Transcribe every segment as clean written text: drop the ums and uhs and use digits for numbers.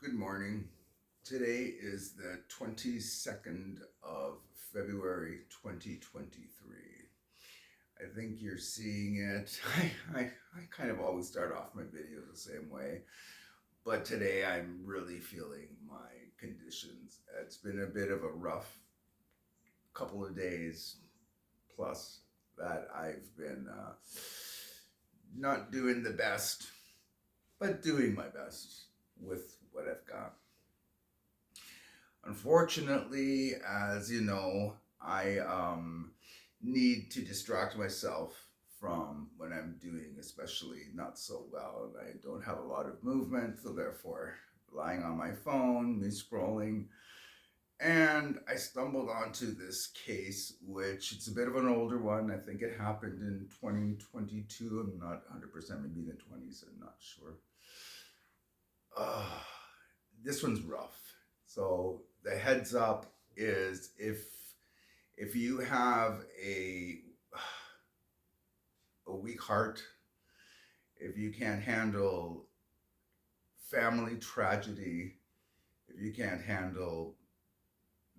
Good morning. Today is the 22nd of February 2023. I think you're seeing it. I kind of always start off my videos the same way, but today I'm really feeling my conditions. It's been a bit of a rough couple of days plus that I've been not doing the best, but doing my best with what I've got. Unfortunately, as you know, I need to distract myself from when I'm doing especially not so well. I don't have a lot of movement, so therefore relying on my phone, me scrolling. And I stumbled onto this case, which it's a bit of an older one. I think it happened in 2022. I'm not 100%, maybe in the 20s, I'm not sure. Uh, this one's rough. So the heads up is if you have a weak heart, if you can't handle family tragedy, if you can't handle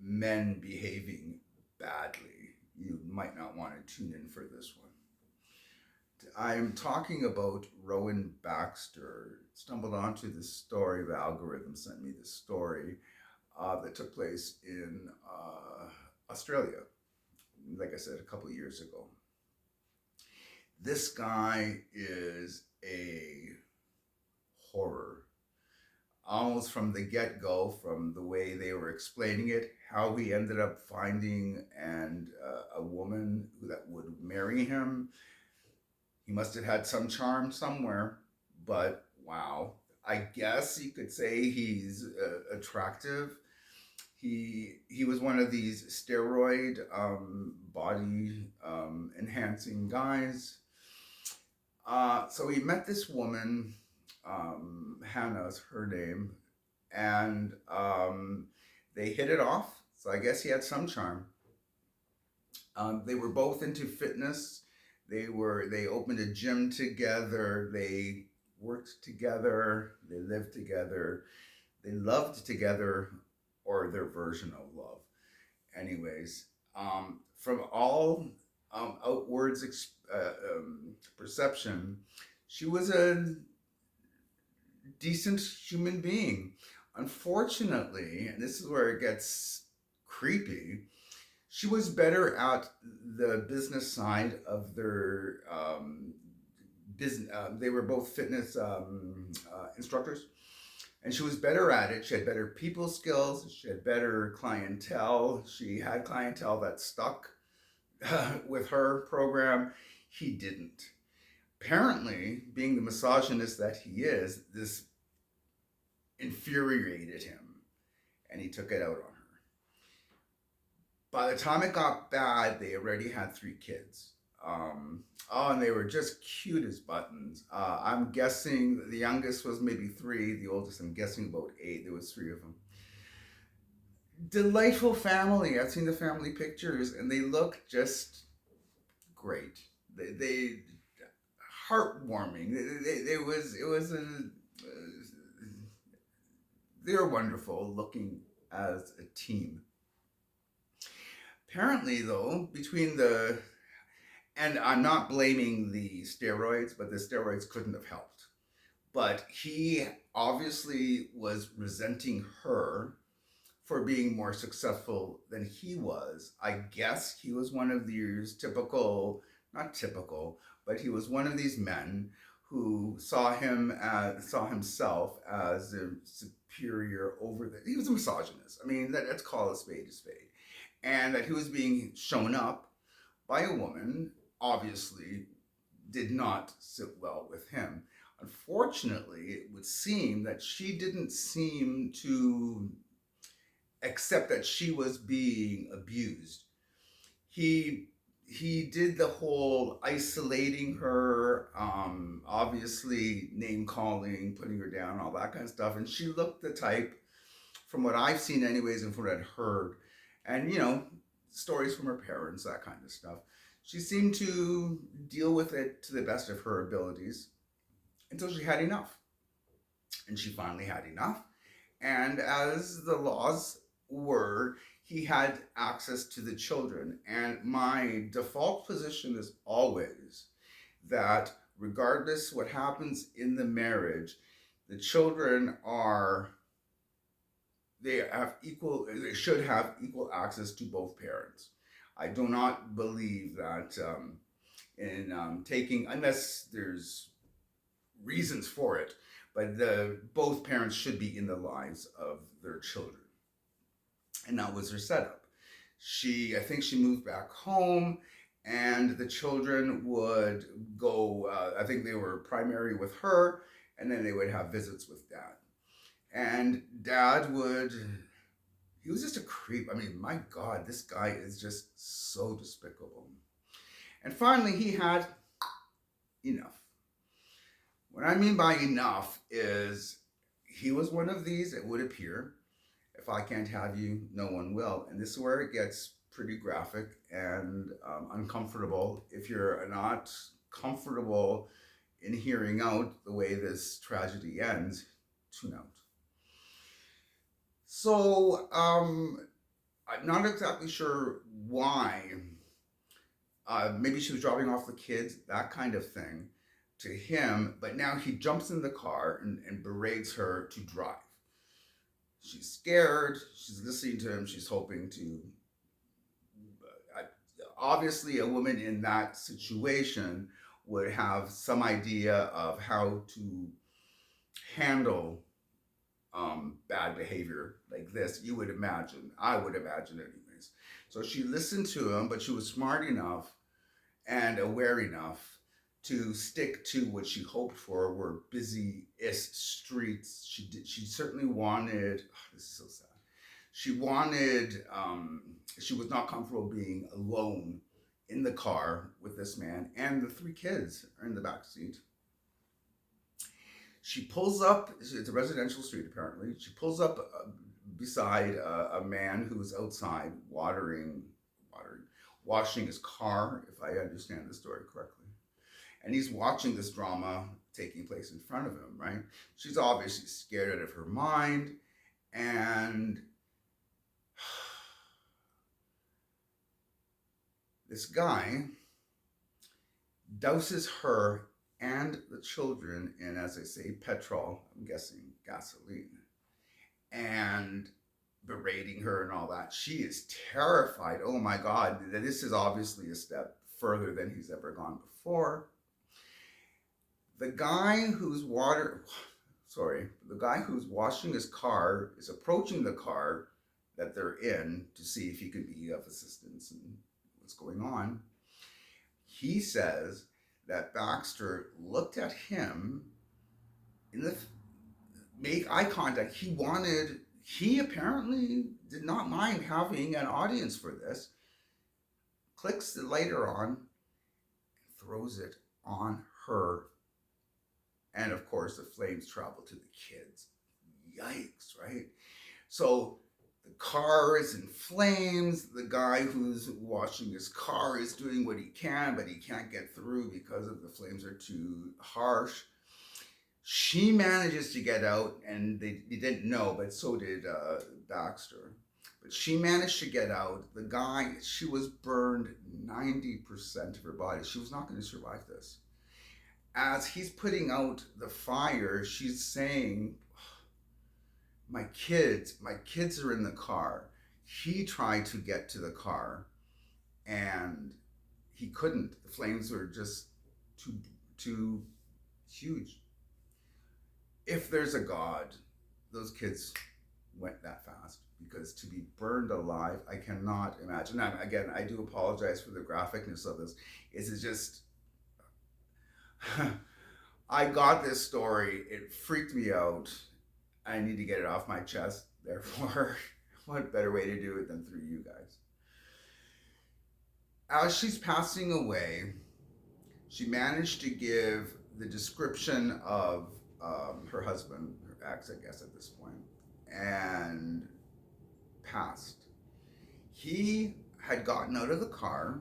men behaving badly, you might not want to tune in for this one. I'm talking about Rowan Baxter. Stumbled onto this story. The algorithm sent me this story that took place in Australia, like I said, a couple of years ago. This guy is a horror. Almost from the get go, from the way they were explaining it, how he ended up finding a woman that would marry him. He must have had some charm somewhere, but wow. I guess you could say he's attractive. He was one of these steroid body enhancing guys. So he met this woman, Hannah's her name, and they hit it off. So I guess he had some charm. They were both into fitness. They opened a gym together. They worked together. They lived together. They loved together, or their version of love. Anyways, from all outwards perception, she was a decent human being. Unfortunately, and this is where it gets creepy, she was better at the business side of their business. They were both fitness instructors, and she was better at it. She had better people skills. She had better clientele. She had clientele that stuck with her program. He didn't. Apparently, being the misogynist that he is, this infuriated him, and he took it out on her. By the time it got bad, they already had 3 kids. And they were just cute as buttons. I'm guessing the youngest was maybe 3. The oldest, I'm guessing, about 8. There was 3 of them. Delightful family. I've seen the family pictures, and they look just great. They heartwarming. They were wonderful looking as a team. Apparently, though, and I'm not blaming the steroids, but the steroids couldn't have helped. But he obviously was resenting her for being more successful than he was. I guess he was one of these typical, not typical, but he was one of these men who saw himself as a superior over the. He was a misogynist. I mean, let's call a spade, and that he was being shown up by a woman. Obviously, did not sit well with him. Unfortunately, it would seem that she didn't seem to accept that she was being abused. He did the whole isolating her, obviously name calling, putting her down, all that kind of stuff. And she looked the type, from what I've seen, anyways, and from what I'd heard, and stories from her parents, that kind of stuff. She seemed to deal with it to the best of her abilities until she had enough. And she finally had enough. And as the laws were, he had access to the children. And my default position is always that regardless what happens in the marriage, the children are they should have equal access to both parents. I do not believe that in taking, unless there's reasons for it, but both parents should be in the lives of their children. And that was her setup. I think she moved back home, and the children would go. I think they were primary with her, and then they would have visits with dad. And dad would. He was just a creep. I mean, my God, this guy is just so despicable. And finally, he had enough. What I mean by enough is he was one of these, it would appear, if I can't have you, no one will. And this is where it gets pretty graphic and uncomfortable. If you're not comfortable in hearing out the way this tragedy ends, tune out. So I'm not exactly sure why. Maybe she was dropping off the kids, that kind of thing, to him. But now he jumps in the car and berates her to drive. She's scared. She's listening to him. She's hoping to. Obviously, a woman in that situation would have some idea of how to handle bad behavior like this. You would imagine. I would imagine, anyways. So she listened to him, but she was smart enough and aware enough to stick to what she hoped for were busy-ish streets. She certainly wanted. Oh, this is so sad. She wanted. She was not comfortable being alone in the car with this man, and the three kids are in the back seat. She pulls up. It's a residential street, apparently. She pulls up beside a man who's outside washing his car, if I understand the story correctly. And he's watching this drama taking place in front of him, right? She's obviously scared out of her mind, and this guy douses her and the children in, as I say, petrol, I'm guessing gasoline, and berating her and all that. She is terrified. Oh my God, this is obviously a step further than he's ever gone before. The guy who's washing his car is approaching the car that they're in to see if he could be of assistance and what's going on. He says that Baxter looked at him make eye contact. He apparently did not mind having an audience for this. Clicks the lighter on, and throws it on her. And of course, the flames travel to the kids. Yikes, right? So the car is in flames. The guy who's washing his car is doing what he can, but he can't get through because of the flames are too harsh. She manages to get out, and they didn't know, but so did Baxter. But she managed to get out. The guy, she was burned 90% of her body. She was not going to survive this. As he's putting out the fire, she's saying, my kids are in the car. He tried to get to the car, and he couldn't. The flames were just too huge. If there's a God, those kids went that fast, because to be burned alive, I cannot imagine. Now, again, I do apologize for the graphicness of this. It's just, I got this story. It freaked me out. I need to get it off my chest. Therefore, what better way to do it than through you guys? As she's passing away, she managed to give the description of her husband, her ex, I guess, at this point, and passed. He had gotten out of the car,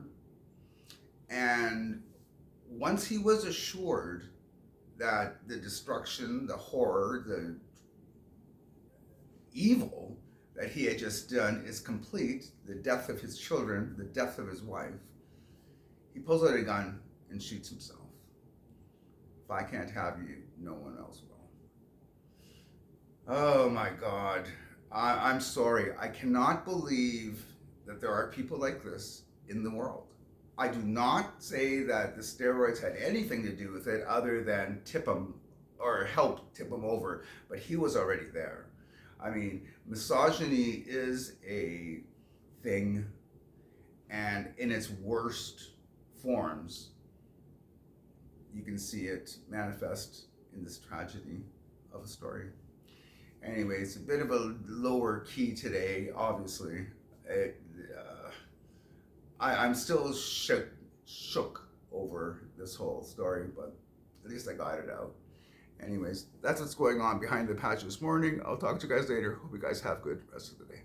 and once he was assured that the destruction, the horror, evil that he had just done is complete, the death of his children, the death of his wife, he pulls out a gun and shoots himself. If I can't have you, no one else will. Oh my God. I'm sorry. I cannot believe that there are people like this in the world. I do not say that the steroids had anything to do with it other than tip him or help tip him over, but he was already there. I mean, misogyny is a thing, and in its worst forms, you can see it manifest in this tragedy of a story. Anyway, it's a bit of a lower key today, obviously. I'm still shook over this whole story, but at least I got it out. Anyways, that's what's going on behind the patch this morning. I'll talk to you guys later. Hope you guys have a good rest of the day.